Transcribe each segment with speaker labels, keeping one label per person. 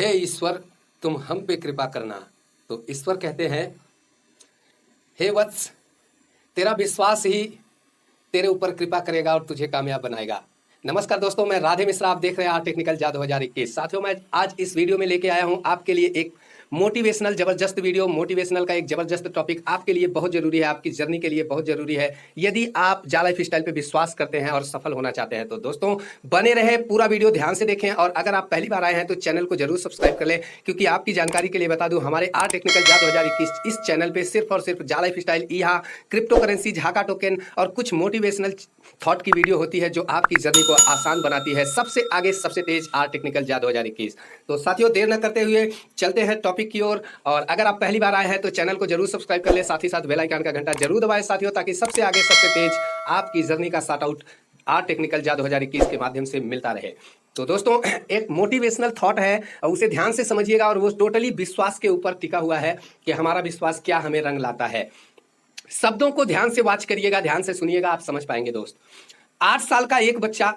Speaker 1: हे ईश्वर, तुम हम पे कृपा करना। तो ईश्वर कहते हैं, हे वत्स, तेरा विश्वास ही तेरे ऊपर कृपा करेगा और तुझे कामयाब बनाएगा। नमस्कार दोस्तों, मैं राधे मिश्रा, आप देख रहे हैं आर टेक्निकल जादू 2021। साथियों, मैं आज इस वीडियो में लेके आया हूं आपके लिए एक मोटिवेशनल जबरदस्त वीडियो। मोटिवेशनल का एक जबरदस्त टॉपिक आपके लिए बहुत जरूरी है, आपकी जर्नी के लिए बहुत जरूरी है। यदि आप जा लाइफ स्टाइल पे विश्वास करते हैं और सफल होना चाहते हैं तो दोस्तों बने रहे, पूरा वीडियो ध्यान से देखें। और अगर आप पहली बार आए हैं तो चैनल को जरूर सब्सक्राइब कर लें, क्योंकि आपकी जानकारी के लिए बता दूं, हमारे आर टेक्निकल जादू 2021 इस चैनल पे सिर्फ और सिर्फ जा लाइफ स्टाइल, ईहा, क्रिप्टो करेंसी, झाका टोकन और कुछ मोटिवेशनल थॉट की वीडियो होती है जो आपकी जर्नी को आसान बनाती है। सबसे आगे, सबसे तेज आर टेक्निकल जादू 2021। तो साथियों, देर न करते हुए चलते हैं टॉपिक की ओर। और अगर आप पहली बार आए हैं तो चैनल को जरूर सब्सक्राइब कर ले, साथ ही साथ बेल आइकन का घंटा जरूर दबाएं साथियों, ताकि सबसे आगे, सबसे तेज आपकी जर्नी का शार्ट आउट आर टेक्निकल जादू 2021 के माध्यम से मिलता रहे। तो दोस्तों, एक मोटिवेशनल थॉट है, उसे ध्यान से समझिएगा। और वो टोटली विश्वास के ऊपर टिका हुआ है कि हमारा विश्वास क्या हमें रंग लाता है। शब्दों को ध्यान से वाच करिएगा, ध्यान से सुनिएगा, आप समझ पाएंगे दोस्त। 8 साल का एक बच्चा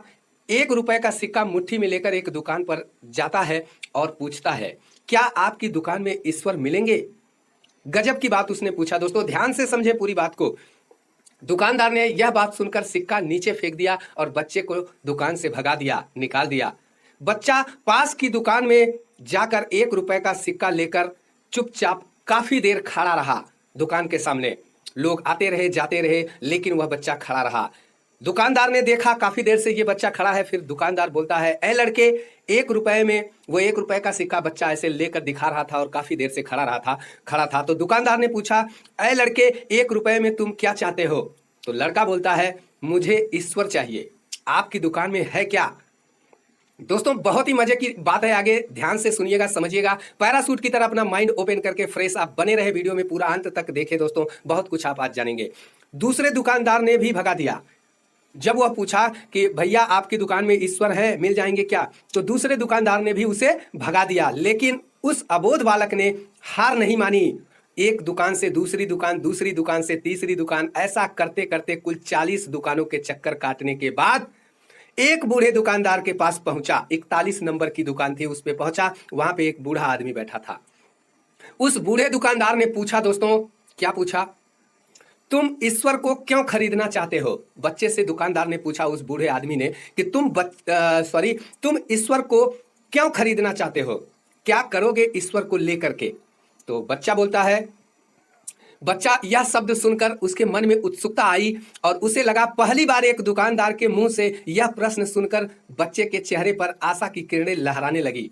Speaker 1: 1 रुपए का सिक्का मुट्ठी में लेकर एक दुकान पर जाता है और पूछता है, क्या आपकी दुकान में ईश्वर मिलेंगे? गजब की बात उसने पूछा। दोस्तों ध्यान से समझे पूरी बात को। दुकानदार ने यह बात सुनकर सिक्का नीचे फेंक दिया और बच्चे को दुकान से भगा दिया, निकाल दिया। बच्चा पास की दुकान में जाकर 1 रुपए का सिक्का लेकर चुपचाप काफी देर खड़ा रहा। दुकान के सामने लोग आते रहे, जाते रहे, लेकिन वह बच्चा खड़ा रहा। दुकानदार ने देखा काफी देर से ये बच्चा खड़ा है। फिर दुकानदार बोलता है, ए लड़के, 1 रुपए में वो 1 रुपए का सिक्का बच्चा ऐसे लेकर दिखा रहा था और काफी देर से खड़ा था। तो दुकानदार ने पूछा, ए लड़के, 1 रुपए में तुम क्या चाहते हो? तो लड़का बोलता है, मुझे ईश्वर चाहिए। आपकी दुकान में है क्या? दोस्तों बहुत ही मजे की बात है, आगे ध्यान से सुनिएगा, समझिएगा। पैरासूट की तरह अपना माइंड ओपन करके फ्रेश आप बने रहे, वीडियो में पूरा अंत तक देखें दोस्तों, बहुत कुछ आप आज जानेंगे। दूसरे दुकानदार ने भी भगा दिया। जब वह पूछा कि भैया आपकी दुकान में ईश्वर है, मिल जाएंगे क्या? तो दूसरे दुकानदार ने भी उसे भगा दिया। लेकिन उस अबोध बालक ने हार नहीं मानी। एक दुकान से दूसरी दुकान, दूसरी दुकान से तीसरी दुकान, ऐसा करते करते कुल 40 दुकानों के चक्कर काटने के बाद एक बूढ़े दुकानदार के पास पहुंचा। 41 नंबर की दुकान थी, उस पे पहुंचा। वहां पे एक बूढ़ा आदमी बैठा था। उस बूढ़े दुकानदार ने पूछा, दोस्तों क्या पूछा? तुम ईश्वर को क्यों खरीदना चाहते हो? बच्चे से दुकानदार ने पूछा, उस बूढ़े आदमी ने, कि तुम ईश्वर को क्यों खरीदना चाहते हो? क्या करोगे ईश्वर को लेकर के? तो बच्चा बोलता है, बच्चा यह शब्द सुनकर उसके मन में उत्सुकता आई और उसे लगा पहली बार एक दुकानदार के मुंह से यह प्रश्न सुनकर बच्चे के चेहरे पर आशा की किरणें लहराने लगी।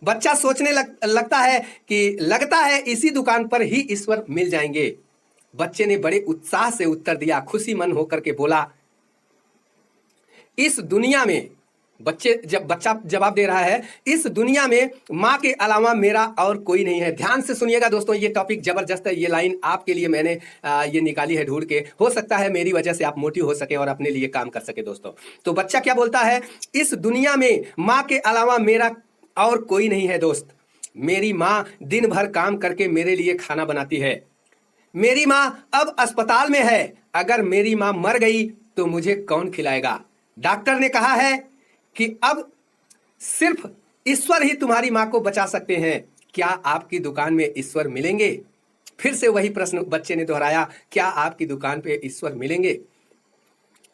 Speaker 1: बच्चा सोचने लगता है इसी दुकान पर ही ईश्वर मिल जाएंगे। बच्चे ने बड़े उत्साह से उत्तर दिया, खुशी मन होकर के बोला, इस दुनिया में, बच्चा जवाब दे रहा है, इस दुनिया में माँ के अलावा मेरा और कोई नहीं है। ध्यान से सुनिएगा दोस्तों, ये टॉपिक जबरदस्त है। ये लाइन आपके लिए मैंने ये निकाली है ढूंढ के। हो सकता है मेरी वजह से आप मोटिव हो सके और अपने लिए काम कर सके दोस्तों। तो बच्चा क्या बोलता है? इस दुनिया में माँ के अलावा मेरा और कोई नहीं है दोस्त। मेरी माँ दिन भर काम करके मेरे लिए खाना बनाती है। मेरी माँ अब अस्पताल में है। अगर मेरी माँ मर गई तो मुझे कौन खिलाएगा? डॉक्टर ने कहा है कि अब सिर्फ ईश्वर ही तुम्हारी माँ को बचा सकते हैं। क्या आपकी दुकान में ईश्वर मिलेंगे? फिर से वही प्रश्न बच्चे ने दोहराया, क्या आपकी दुकान पे ईश्वर मिलेंगे?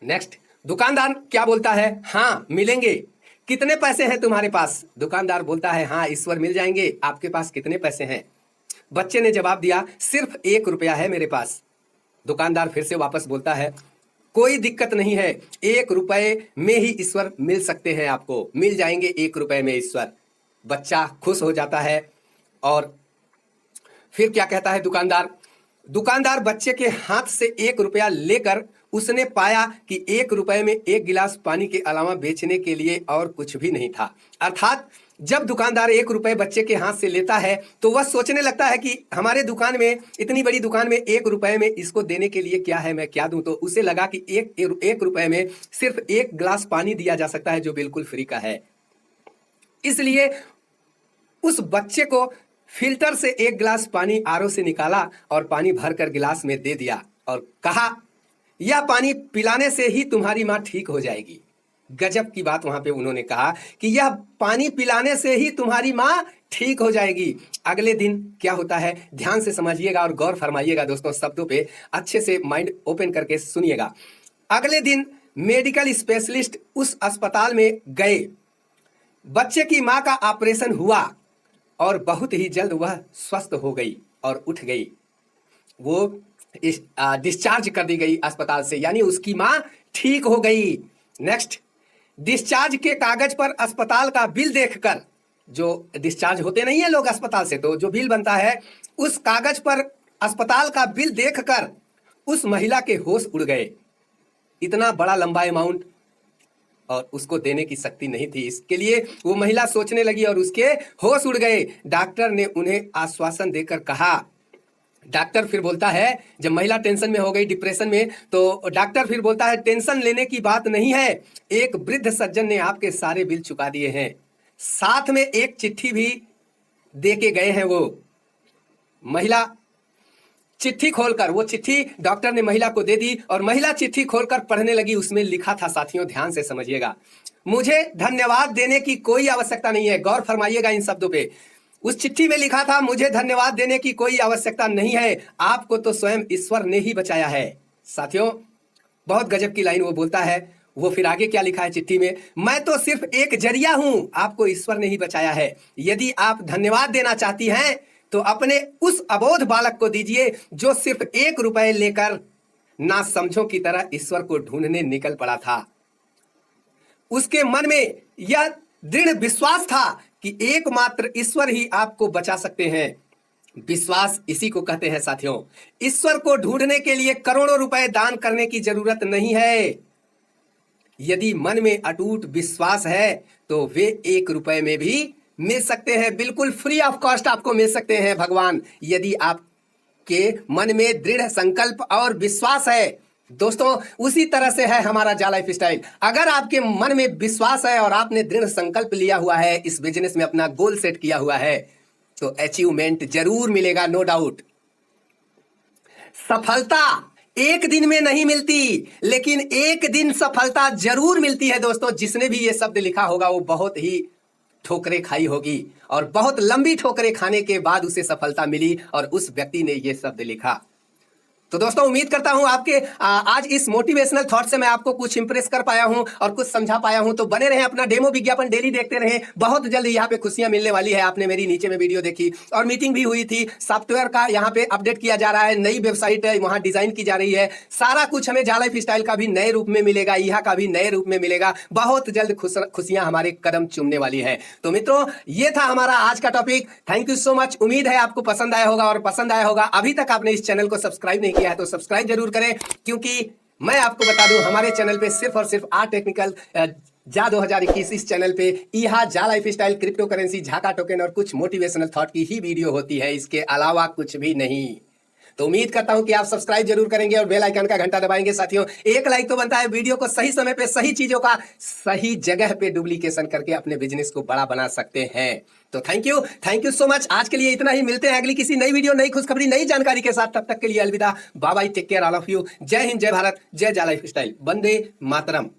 Speaker 1: नेक्स्ट, दुकानदार क्या बोलता है? हाँ मिलेंगे। कितने पैसे हैं तुम्हारे पास? दुकानदार बोलता है, हाँ ईश्वर मिल जाएंगे। आपके पास कितने पैसे हैं? बच्चे ने जवाब दिया, सिर्फ 1 रुपया है मेरे पास। दुकानदार फिर से वापस बोलता है, कोई दिक्कत नहीं है, 1 रुपए में ही ईश्वर मिल सकते हैं, आपको मिल जाएंगे 1 रुपए में ईश्वर। बच्चा खुश हो जाता है और फिर क्या कहता है दुकानदार बच्चे के हाथ से 1 रुपया लेकर उसने पाया कि 1 रुपए में 1 गिलास पानी के अलावा बेचने के लिए और कुछ भी नहीं था। अर्थात जब दुकानदार 1 रुपए बच्चे के हाथ से लेता है तो वह सोचने लगता है कि हमारे दुकान में, इतनी बड़ी दुकान में 1 रुपए में इसको देने के लिए क्या है, मैं क्या दूं? तो उसे लगा कि 1 रुपए में सिर्फ 1 गिलास पानी दिया जा सकता है, जो बिल्कुल फ्री का है। इसलिए उस बच्चे को फिल्टर से 1 गिलास पानी आरओ से निकाला और पानी भरकर गिलास में दे दिया और कहा, यह पानी पिलाने से ही तुम्हारी माँ ठीक हो जाएगी। गजब की बात वहां पे उन्होंने कहा कि यह पानी पिलाने से ही तुम्हारी माँ ठीक हो जाएगी। अगले दिन क्या होता है, ध्यान से समझिएगा और गौर फरमाइएगा दोस्तों, शब्दों पे अच्छे से माइंड ओपन करके सुनिएगा। अगले दिन मेडिकल स्पेशलिस्ट उस अस्पताल में गए, बच्चे की मां का ऑपरेशन हुआ और बहुत ही जल्द वह स्वस्थ हो गई और उठ गई। वो डिस्चार्ज कर दी गई अस्पताल से, यानी उसकी मां ठीक हो गई। नेक्स्ट, डिस्चार्ज के कागज पर अस्पताल का बिल देखकर, जो डिस्चार्ज होते नहीं है लोग अस्पताल से, तो जो बिल बनता है उस कागज पर अस्पताल का बिल देखकर उस महिला के होश उड़ गए। इतना बड़ा लंबा अमाउंट और उसको देने की शक्ति नहीं थी, इसके लिए वो महिला सोचने लगी और उसके होश उड़ गए। डॉक्टर ने उन्हें आश्वासन देकर कहा, डॉक्टर फिर बोलता है, जब महिला टेंशन में हो गई, डिप्रेशन में, तो डॉक्टर फिर बोलता है टेंशन लेने की बात नहीं है, एक वृद्ध सज्जन ने आपके सारे बिल चुका दिए हैं, साथ में एक चिट्ठी भी दे के गए हैं। वो महिला चिट्ठी खोलकर, वो चिट्ठी डॉक्टर ने महिला को दे दी और महिला चिट्ठी खोलकर पढ़ने लगी। उसमें लिखा था, साथियों ध्यान से समझिएगा, मुझे धन्यवाद देने की कोई आवश्यकता नहीं है। गौर फरमाइएगा इन शब्दों पे। उस चिट्ठी में लिखा था, मुझे धन्यवाद देने की कोई आवश्यकता नहीं है, आपको तो स्वयं ईश्वर ने ही बचाया है। साथियों बहुत गजब की लाइन वो बोलता है। वो फिर आगे क्या लिखा है चिट्ठी में, मैं तो सिर्फ एक जरिया हूं, आपको ईश्वर ने ही बचाया है। यदि आप धन्यवाद देना चाहती हैं तो अपने उस अबोध बालक को दीजिए जो सिर्फ 1 रुपए लेकर ना समझो की तरह ईश्वर को ढूंढने निकल पड़ा था। उसके मन में यह दृढ़ विश्वास था कि एकमात्र ईश्वर ही आपको बचा सकते हैं। विश्वास इसी को कहते हैं साथियों। ईश्वर को ढूंढने के लिए करोड़ों रुपए दान करने की जरूरत नहीं है। यदि मन में अटूट विश्वास है तो वे 1 रुपए में भी मिल सकते हैं, बिल्कुल फ्री ऑफ कॉस्ट आपको मिल सकते हैं भगवान, यदि आपके मन में दृढ़ संकल्प और विश्वास है। दोस्तों उसी तरह से है हमारा जा लाइफ स्टाइल। अगर आपके मन में विश्वास है और आपने दृढ़ संकल्प लिया हुआ है, इस बिजनेस में अपना गोल सेट किया हुआ है, तो अचीवमेंट जरूर मिलेगा, नो डाउट। सफलता 1 दिन में नहीं मिलती, लेकिन 1 दिन सफलता जरूर मिलती है। दोस्तों जिसने भी ये शब्द लिखा होगा वो बहुत ही ठोकरें खाई होगी और बहुत लंबी ठोकरें खाने के बाद उसे सफलता मिली और उस व्यक्ति ने ये शब्द लिखा। तो दोस्तों उम्मीद करता हूं आपके आज इस मोटिवेशनल थॉट से मैं आपको कुछ इंप्रेस कर पाया हूं और कुछ समझा पाया हूं। तो बने रहें, अपना डेमो विज्ञापन डेली देखते रहें। बहुत जल्द यहाँ पे खुशियां मिलने वाली है। आपने मेरी नीचे में वीडियो देखी और मीटिंग भी हुई थी, सॉफ्टवेयर का यहाँ पे अपडेट किया जा रहा है, नई वेबसाइट है वहां डिजाइन की जा रही है। सारा कुछ हमें जा लाइफ स्टाइल का भी नए रूप में मिलेगा, यहाँ का भी नए रूप में मिलेगा। बहुत जल्द खुशियां हमारे कदम चूमने वाली है। तो मित्रों ये था हमारा आज का topic. Thank you so much. उम्मीद है आपको पसंद आया होगा और पसंद आया होगा। अभी तक आपने इस चैनल को सब्सक्राइब नहीं किया है तो सब्सक्राइब जरूर करें, क्योंकि मैं आपको बता दूं हमारे चैनल पे सिर्फ और सिर्फ आर टेक्निकल जा 2021 इस चैनल पे इहा जा लाइफ स्टाइल, क्रिप्टो करेंसी, झाका टोकन और कुछ मोटिवेशनल थॉट की ही वीडियो होती है, इसके अलावा कुछ भी नहीं। तो उम्मीद करता हूं कि आप सब्सक्राइब जरूर करेंगे और बेल आइकन का घंटा दबाएंगे। साथियों एक लाइक तो बनता है, वीडियो को सही समय पे सही चीजों का सही जगह पे डुप्लीकेशन करके अपने बिजनेस को बड़ा बना सकते हैं। तो थैंक यू सो मच। आज के लिए इतना ही। मिलते हैं अगली किसी नई वीडियो, नई खुशखबरी, नई जानकारी के साथ। तब तक के लिए अलविदा, bye bye, take care all of you. जय हिंद, जय भारत, जय जा लाइफ स्टाइल, वंदे मातरम।